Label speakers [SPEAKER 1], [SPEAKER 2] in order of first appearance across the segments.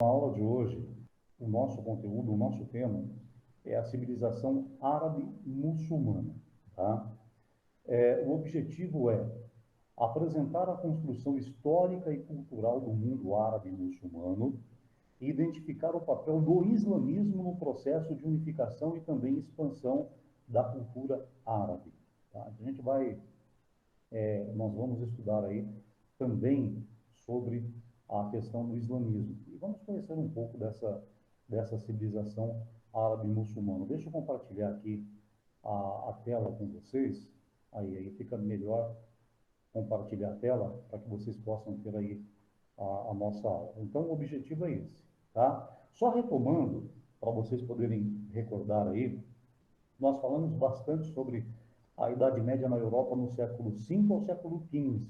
[SPEAKER 1] Na aula de hoje, o nosso conteúdo, o nosso tema é a civilização árabe-muçulmana. Tá? O objetivo é apresentar a construção histórica e cultural do mundo árabe-muçulmano e identificar o papel do islamismo no processo de unificação e também expansão da cultura árabe. Tá? Nós vamos estudar aí também sobre a questão do islamismo. E vamos conhecer um pouco dessa civilização árabe-muçulmana. Deixa eu compartilhar aqui a tela com vocês. Aí fica melhor compartilhar a tela para que vocês possam ter aí a nossa aula. Então, o objetivo é esse, tá? Só retomando, para vocês poderem recordar aí, nós falamos bastante sobre a Idade Média na Europa no século V ao século XV,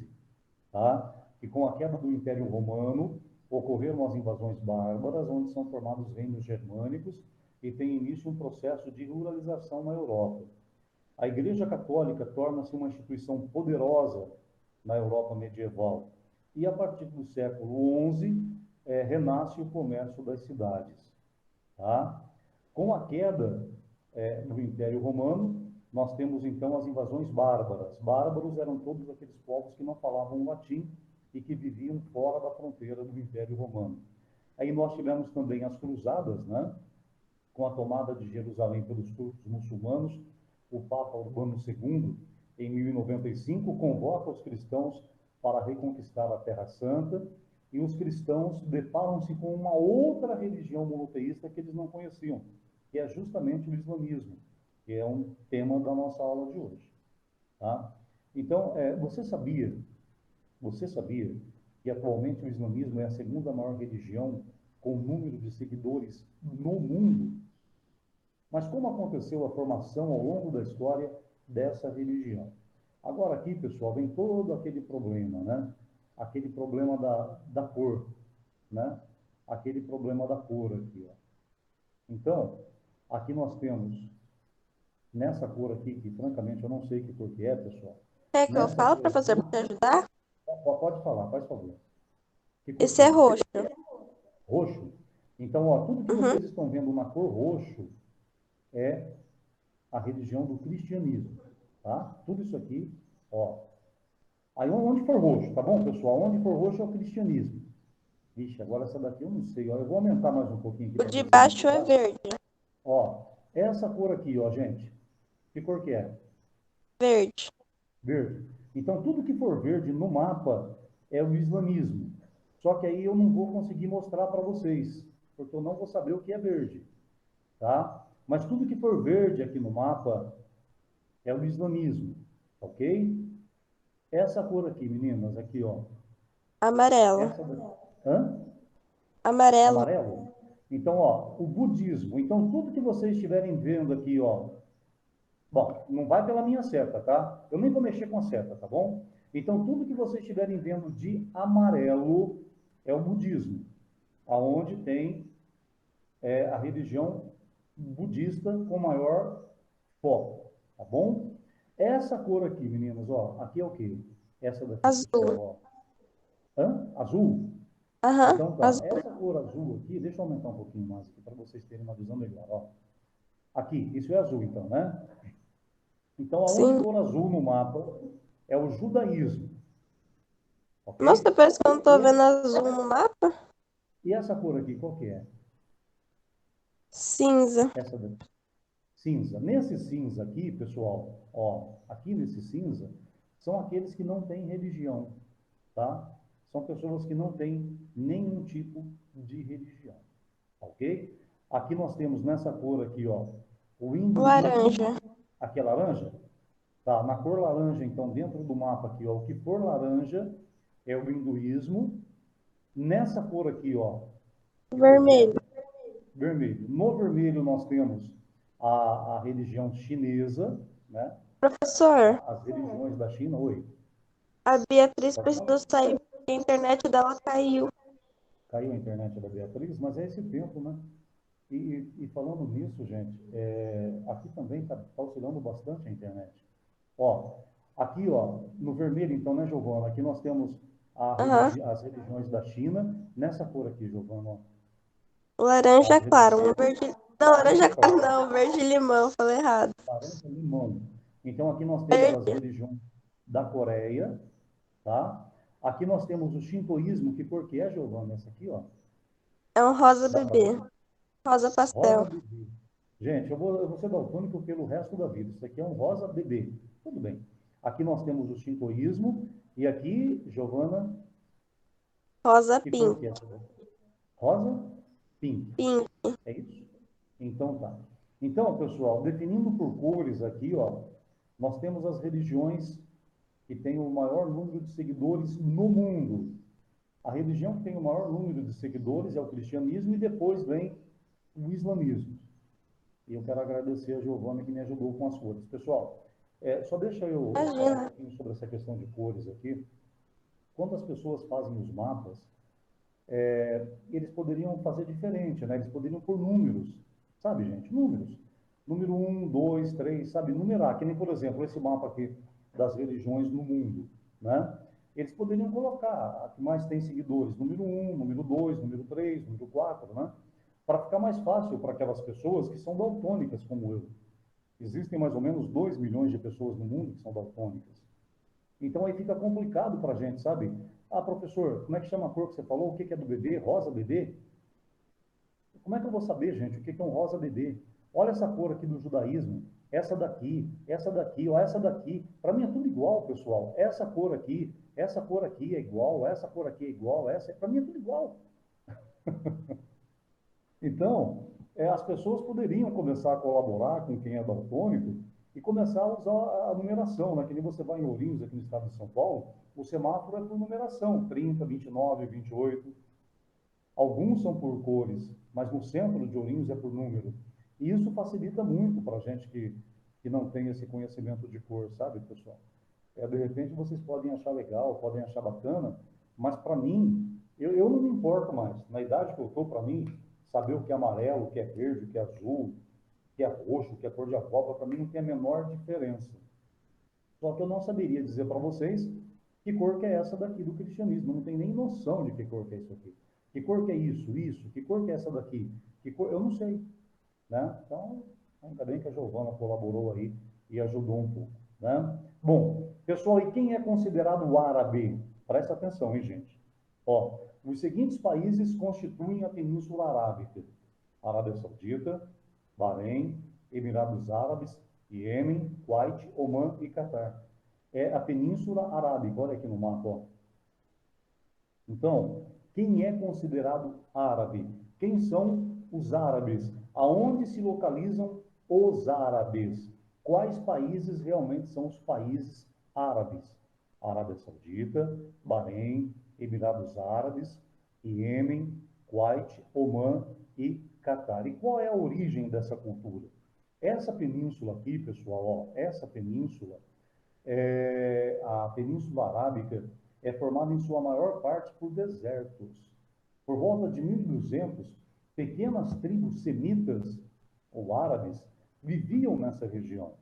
[SPEAKER 1] tá? E com a queda do Império Romano, ocorreram as invasões bárbaras, onde são formados reinos germânicos e tem início um processo de ruralização na Europa. A Igreja Católica torna-se uma instituição poderosa na Europa medieval. E a partir do século XI, renasce o comércio das cidades. Tá? Com a queda do Império Romano, nós temos então as invasões bárbaras. Bárbaros eram todos aqueles povos que não falavam latim e que viviam fora da fronteira do Império Romano. Aí nós tivemos também as cruzadas, né? Com a tomada de Jerusalém pelos turcos muçulmanos, o Papa Urbano II, em 1095, convoca os cristãos para reconquistar a Terra Santa, e os cristãos deparam-se com uma outra religião monoteísta que eles não conheciam, que é justamente o islamismo, que é um tema da nossa aula de hoje. Tá? Então, você sabia que atualmente o islamismo é a segunda maior religião com número de seguidores no mundo? Mas como aconteceu a formação ao longo da história dessa religião? Agora aqui, pessoal, vem todo aquele problema, né? Aquele problema da cor, né? Aquele problema da cor aqui, ó. Então, aqui nós temos, nessa cor aqui, que francamente eu não sei que cor que é, pessoal.
[SPEAKER 2] Quer que eu
[SPEAKER 1] Nessa
[SPEAKER 2] falo,
[SPEAKER 1] cor
[SPEAKER 2] professor,
[SPEAKER 1] aqui,
[SPEAKER 2] para te ajudar?
[SPEAKER 1] pode falar, faz favor. Que cor
[SPEAKER 2] Esse
[SPEAKER 1] que
[SPEAKER 2] é
[SPEAKER 1] é?
[SPEAKER 2] roxo.
[SPEAKER 1] Roxo? Então, ó, tudo que
[SPEAKER 2] Uhum.
[SPEAKER 1] vocês estão vendo na cor roxo é a religião do cristianismo, tá? Tudo isso aqui, ó. Aí onde for roxo, tá bom, pessoal? Onde for roxo é o cristianismo. Vixe, agora essa daqui eu não sei, ó. Eu vou aumentar mais um pouquinho aqui
[SPEAKER 2] O
[SPEAKER 1] para
[SPEAKER 2] de
[SPEAKER 1] vocês
[SPEAKER 2] baixo é
[SPEAKER 1] enxergarem.
[SPEAKER 2] verde.
[SPEAKER 1] Ó, essa cor aqui, ó, gente. Que cor que é?
[SPEAKER 2] Verde.
[SPEAKER 1] Verde. Então, tudo que for verde no mapa é o islamismo. Só que aí eu não vou conseguir mostrar para vocês, porque eu não vou saber o que é verde, tá? Mas tudo que for verde aqui no mapa é o islamismo, ok? Essa cor aqui, meninas, aqui, ó.
[SPEAKER 2] Amarelo.
[SPEAKER 1] Essa daqui. Hã?
[SPEAKER 2] Amarelo.
[SPEAKER 1] Amarelo? Então, ó, o budismo. Então, tudo que vocês estiverem vendo aqui, ó. Bom, não vai pela minha seta, tá? Eu nem vou mexer com a seta, tá bom? Então, tudo que vocês estiverem vendo de amarelo é o budismo, aonde tem a religião budista com maior foco, tá bom? Essa cor aqui, meninas, ó, aqui é o quê? Essa daqui,
[SPEAKER 2] Azul.
[SPEAKER 1] pessoal, ó. Hã? Azul?
[SPEAKER 2] Aham,
[SPEAKER 1] Então tá,
[SPEAKER 2] azul.
[SPEAKER 1] essa cor azul aqui, deixa eu aumentar um pouquinho mais aqui para vocês terem uma visão melhor, ó. Aqui, isso é azul então, né? Então, aonde
[SPEAKER 2] Sim.
[SPEAKER 1] for azul no mapa é o judaísmo, ok?
[SPEAKER 2] Nossa, parece que eu não tô
[SPEAKER 1] E,
[SPEAKER 2] vendo azul no mapa.
[SPEAKER 1] e essa cor aqui, qual que é?
[SPEAKER 2] Cinza.
[SPEAKER 1] Essa daqui. Cinza. Nesse cinza aqui, pessoal, ó, aqui nesse cinza, são aqueles que não têm religião, tá? São pessoas que não têm nenhum tipo de religião, ok? Aqui nós temos nessa cor aqui, ó, o
[SPEAKER 2] Laranja.
[SPEAKER 1] hinduísmo, aqui é laranja, tá? Na cor laranja, então, dentro do mapa aqui, ó, o que for laranja é o hinduísmo. Nessa cor aqui, ó, que cor que é?
[SPEAKER 2] Vermelho.
[SPEAKER 1] Vermelho. No vermelho nós temos a religião chinesa, né?
[SPEAKER 2] Professor,
[SPEAKER 1] As religiões da China. Oi,
[SPEAKER 2] a Beatriz
[SPEAKER 1] pode
[SPEAKER 2] precisou
[SPEAKER 1] falar.
[SPEAKER 2] sair porque a internet dela caiu.
[SPEAKER 1] Caiu a internet da Beatriz, mas é esse tempo, né? E falando nisso, gente, aqui também tá oscilando bastante a internet. Ó, aqui, ó, no vermelho, então, né, Giovana? Aqui nós temos
[SPEAKER 2] Aham.
[SPEAKER 1] as religiões da China. Nessa cor aqui, Giovana, ó.
[SPEAKER 2] Laranja
[SPEAKER 1] As
[SPEAKER 2] claro,
[SPEAKER 1] religiões,
[SPEAKER 2] um verde. Não, laranja
[SPEAKER 1] laranja
[SPEAKER 2] claro
[SPEAKER 1] clara,
[SPEAKER 2] não, verde limão, falei errado.
[SPEAKER 1] laranja limão. Então, aqui nós temos as
[SPEAKER 2] Verde
[SPEAKER 1] religiões da Coreia, tá? Aqui nós temos o shintoísmo, que cor que é, Giovana? Essa aqui, ó.
[SPEAKER 2] é um rosa
[SPEAKER 1] Dá para ver?
[SPEAKER 2] bebê, rosa
[SPEAKER 1] Rosa
[SPEAKER 2] pastel.
[SPEAKER 1] bebê. Gente, eu vou ser daltônico pelo resto da vida. Isso aqui é um rosa bebê. Tudo bem. Aqui nós temos o shintoísmo. E aqui, Giovana,
[SPEAKER 2] Rosa
[SPEAKER 1] que cor
[SPEAKER 2] pink,
[SPEAKER 1] que é essa daqui? Rosa pink.
[SPEAKER 2] pink.
[SPEAKER 1] É isso? Então tá. Então, pessoal, definindo por cores aqui, ó, nós temos as religiões que têm o maior número de seguidores no mundo. A religião que tem o maior número de seguidores é o cristianismo e depois vem o islamismo. E eu quero agradecer a Giovana que me ajudou com as cores. Pessoal, só deixa eu falar um
[SPEAKER 2] Imagina.
[SPEAKER 1] pouquinho sobre essa questão de cores aqui. Quando as pessoas fazem os mapas, eles poderiam fazer diferente, né? Eles poderiam pôr números, sabe, gente? Números. Número um, 2, 3, sabe? Numerar, que nem, por exemplo, esse mapa aqui das religiões no mundo, né? Eles poderiam colocar a que mais tem seguidores, número um, número 2, número 3, número 4, né? Para ficar mais fácil para aquelas pessoas que são daltônicas como eu. Existem mais ou menos 2 milhões de pessoas no mundo que são daltônicas. Então aí fica complicado para a gente, sabe? Ah, professor, como é que chama a cor que você falou? O que é do bebê? Rosa bebê? Como é que eu vou saber, gente, o que é um rosa bebê? Olha essa cor aqui do judaísmo, essa daqui, ó, essa daqui. Para mim é tudo igual, pessoal. Essa cor aqui é igual, essa cor aqui é igual, essa. Para mim é tudo igual. Então, as pessoas poderiam começar a colaborar com quem é daltônico e começar a usar a numeração, né? Que nem você vai em Ourinhos, aqui no estado de São Paulo, o semáforo é por numeração, 30, 29, 28. Alguns são por cores, mas no centro de Ourinhos é por número. E isso facilita muito para a gente que não tem esse conhecimento de cor, sabe, pessoal? De repente vocês podem achar legal, podem achar bacana, mas para mim, eu não me importo mais. Na idade que eu estou, para mim, saber o que é amarelo, o que é verde, o que é azul, o que é roxo, o que é cor de abóbora, para mim não tem a menor diferença. Só que eu não saberia dizer para vocês que cor que é essa daqui do cristianismo. Eu não tenho nem noção de que cor que é isso aqui. Que cor que é isso? Que cor que é essa daqui? Que cor? Eu não sei, né? Então, ainda bem que a Giovana colaborou aí e ajudou um pouco, né? Bom, pessoal, e quem é considerado árabe? Presta atenção, hein, gente? Ó, os seguintes países constituem a Península Arábica: Arábia Saudita, Bahrein, Emirados Árabes, Iêmen, Kuwait, Omã e Catar. É a Península Arábica, olha aqui no mapa, ó. Então, quem é considerado árabe? Quem são os árabes? Aonde se localizam os árabes? Quais países realmente são os países árabes? Arábia Saudita, Bahrein, Emirados Árabes, Iêmen, Kuwait, Omã e Catar. E qual é a origem dessa cultura? Essa península aqui, pessoal, ó, essa península a Península Arábica é formada em sua maior parte por desertos. Por volta de 1200, pequenas tribos semitas ou árabes viviam nessa região.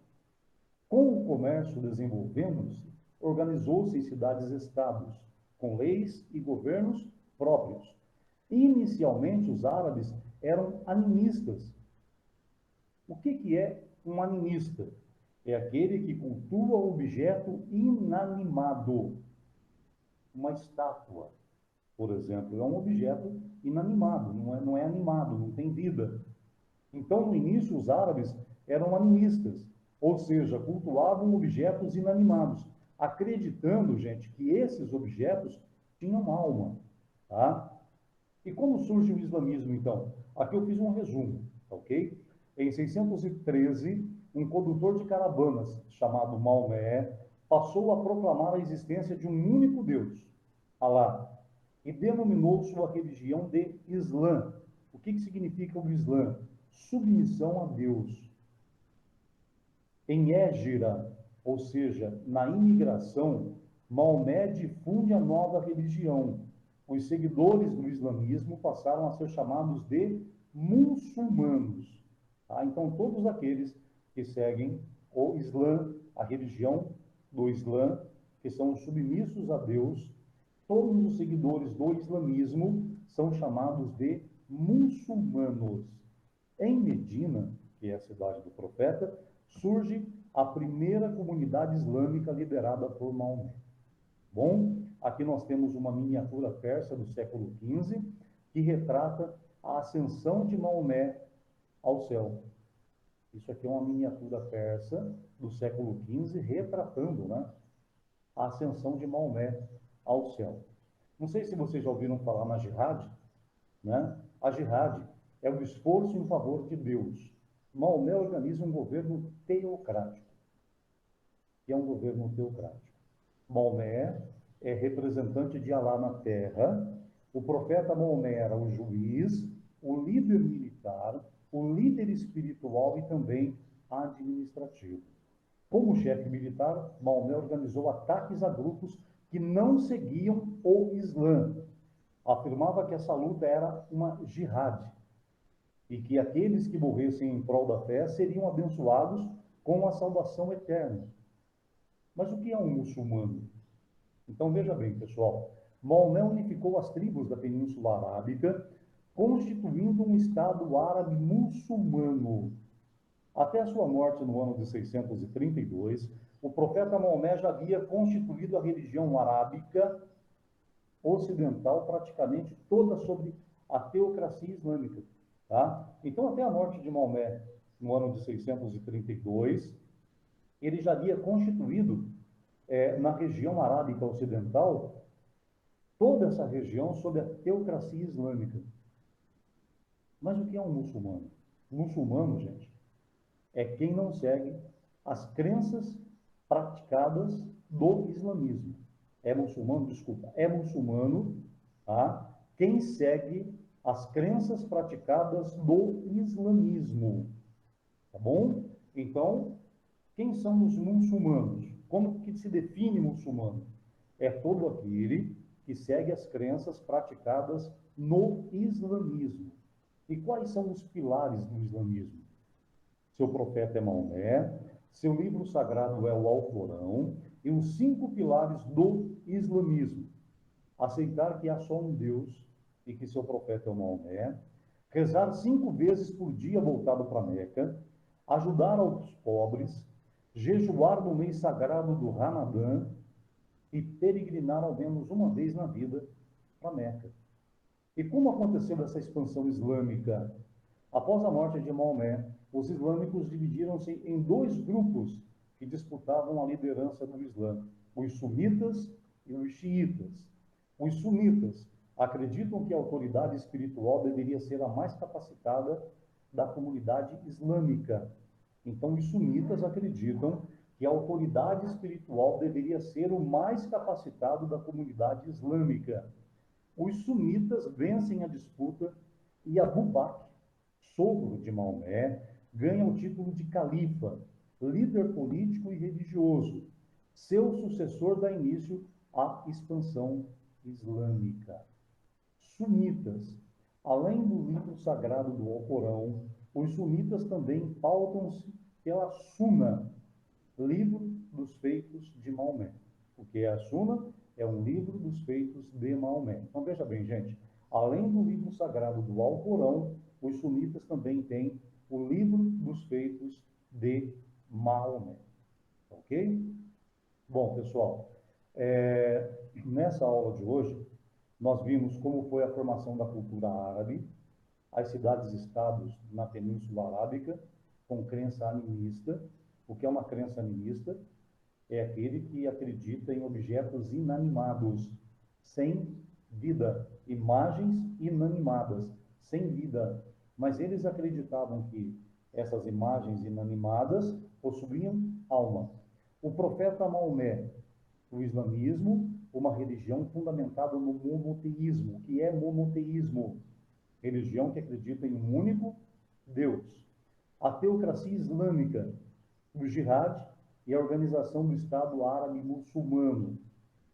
[SPEAKER 1] Com o comércio desenvolvendo-se, organizou-se em cidades-estados, com leis e governos próprios. Inicialmente, os árabes eram animistas. O que é um animista? É aquele que cultua o objeto inanimado. Uma estátua, por exemplo, é um objeto inanimado, não é animado, não tem vida. Então, no início, os árabes eram animistas, ou seja, cultuavam objetos inanimados, acreditando, gente, que esses objetos tinham alma, tá? E como surge o islamismo, então? Aqui eu fiz um resumo, ok? Em 613, um condutor de caravanas chamado Maomé passou a proclamar a existência de um único Deus, Alá, e denominou sua religião de Islã. O que significa o Islã? Submissão a Deus. Em Égira, ou seja, na imigração, Maomé difunde a nova religião. Os seguidores do islamismo passaram a ser chamados de muçulmanos. Tá? Então, todos aqueles que seguem o Islã, a religião do Islã, que são submissos a Deus, todos os seguidores do islamismo são chamados de muçulmanos. Em Medina, que é a cidade do profeta, surge a primeira comunidade islâmica liderada por Maomé. Bom, aqui nós temos uma miniatura persa do século XV que retrata a ascensão de Maomé ao céu. Isso aqui é uma miniatura persa do século XV retratando, né, a ascensão de Maomé ao céu. Não sei se vocês já ouviram falar na jihad, né? A jihad é o esforço em favor de Deus. Maomé organiza um governo teocrático, que é um governo teocrático. Maomé é representante de Alá na terra. O profeta Maomé era o juiz, o líder militar, o líder espiritual e também administrativo. Como chefe militar, Maomé organizou ataques a grupos que não seguiam o Islã. Afirmava que essa luta era uma jihad e que aqueles que morressem em prol da fé seriam abençoados com a salvação eterna. Mas o que é um muçulmano? Então, veja bem, pessoal, Maomé unificou as tribos da Península Arábica, constituindo um Estado árabe muçulmano. Até a sua morte no ano de 632, o profeta Maomé já havia constituído a religião arábica ocidental praticamente toda sobre a teocracia islâmica. Tá? Então, até a morte de Maomé, no ano de 632, ele já havia constituído na região arábica ocidental, toda essa região sob a teocracia islâmica. Mas o que é um muçulmano? Muçulmano, gente, é quem não segue as crenças praticadas do islamismo. É muçulmano, desculpa, é muçulmano, tá? Quem segue as crenças praticadas do islamismo, tá bom? Então, quem são os muçulmanos? Como que se define muçulmano? É todo aquele que segue as crenças praticadas no islamismo. E quais são os pilares do islamismo? Seu profeta é Maomé, seu livro sagrado é o Alcorão, e os 5 pilares do islamismo. Aceitar que há só um Deus e que seu profeta é o Maomé, rezar 5 vezes por dia voltado para Meca, ajudar aos pobres, jejuar no mês sagrado do Ramadã e peregrinar ao menos uma vez na vida para Meca. E como aconteceu essa expansão islâmica? Após a morte de Maomé, os islâmicos dividiram-se em 2 grupos que disputavam a liderança do Islã, os sunitas e os xiitas. Os sunitas acreditam que a autoridade espiritual deveria ser a mais capacitada da comunidade islâmica. Então, os sunitas acreditam que a autoridade espiritual deveria ser o mais capacitado da comunidade islâmica. Os sunitas vencem a disputa e Abu Bakr, sogro de Maomé, ganha o título de califa, líder político e religioso. Seu sucessor dá início à expansão islâmica. Sunitas. Além do livro sagrado do Alcorão, os sunitas também pautam-se pela Suna, livro dos feitos de Maomé. O que é a Suna? É um livro dos feitos de Maomé. Então, veja bem, gente, além do livro sagrado do Alcorão, os sunitas também têm o livro dos feitos de Maomé. Ok? Bom, pessoal, nessa aula de hoje, nós vimos como foi a formação da cultura árabe, as cidades-estados na Península Arábica, com crença animista. O que é uma crença animista? É aquele que acredita em objetos inanimados, sem vida, imagens inanimadas, sem vida. Mas eles acreditavam que essas imagens inanimadas possuíam alma. O profeta Maomé, o islamismo, uma religião fundamentada no monoteísmo. O que é monoteísmo? Religião que acredita em um único Deus. A teocracia islâmica, o jihad e a organização do Estado Árabe Muçulmano.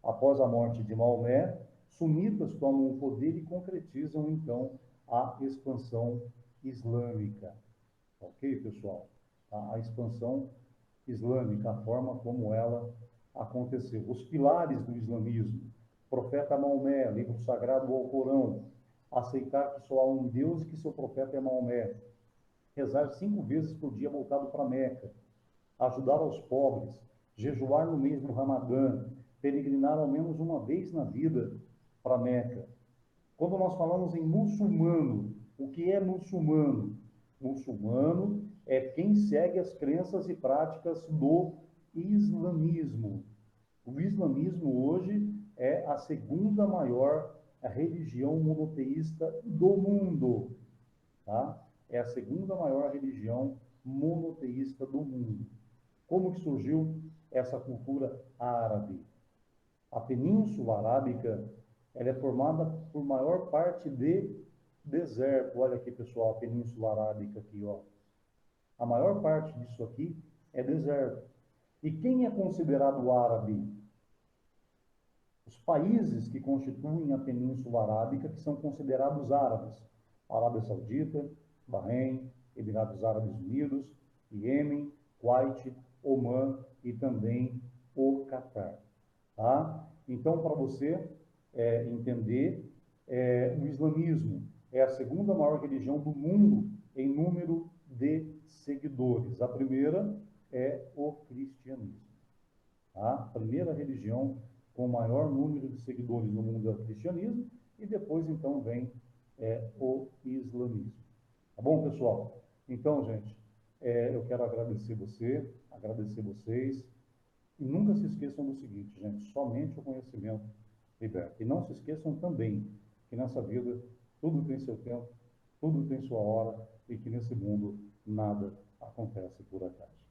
[SPEAKER 1] Após a morte de Maomé, sunitas tomam o poder e concretizam, então, a expansão islâmica. Ok, pessoal? A expansão islâmica, a forma como ela aconteceu. Os pilares do islamismo: profeta Maomé, livro sagrado do Alcorão, aceitar que só há um Deus e que seu profeta é Maomé, rezar 5 vezes por dia voltado para Meca, ajudar aos pobres, jejuar no mês do Ramadã, peregrinar ao menos uma vez na vida para Meca. Quando nós falamos em muçulmano, o que é muçulmano? Muçulmano é quem segue as crenças e práticas do islamismo. O islamismo hoje é a segunda maior religião monoteísta do mundo, tá? É a segunda maior religião monoteísta do mundo. Como que surgiu essa cultura árabe? A Península Arábica, ela é formada por maior parte de deserto. Olha aqui, pessoal, a Península Arábica aqui, ó. A maior parte disso aqui é deserto. E quem é considerado árabe? Os países que constituem a Península Arábica, que são considerados árabes. Arábia Saudita, Bahrein, Emirados Árabes Unidos, Iêmen, Kuwait, Omã e também o Catar. Tá? Então, para você entender, o islamismo é a segunda maior religião do mundo em número de seguidores. A primeira é o cristianismo. Tá? A primeira religião com maior número de seguidores no mundo é o cristianismo, e depois, então, vem o islamismo. Tá bom, pessoal? Então, gente, eu quero agradecer vocês, e nunca se esqueçam do seguinte, gente, somente o conhecimento liberta. E não se esqueçam também que nessa vida tudo tem seu tempo, tudo tem sua hora, e que nesse mundo nada acontece por acaso.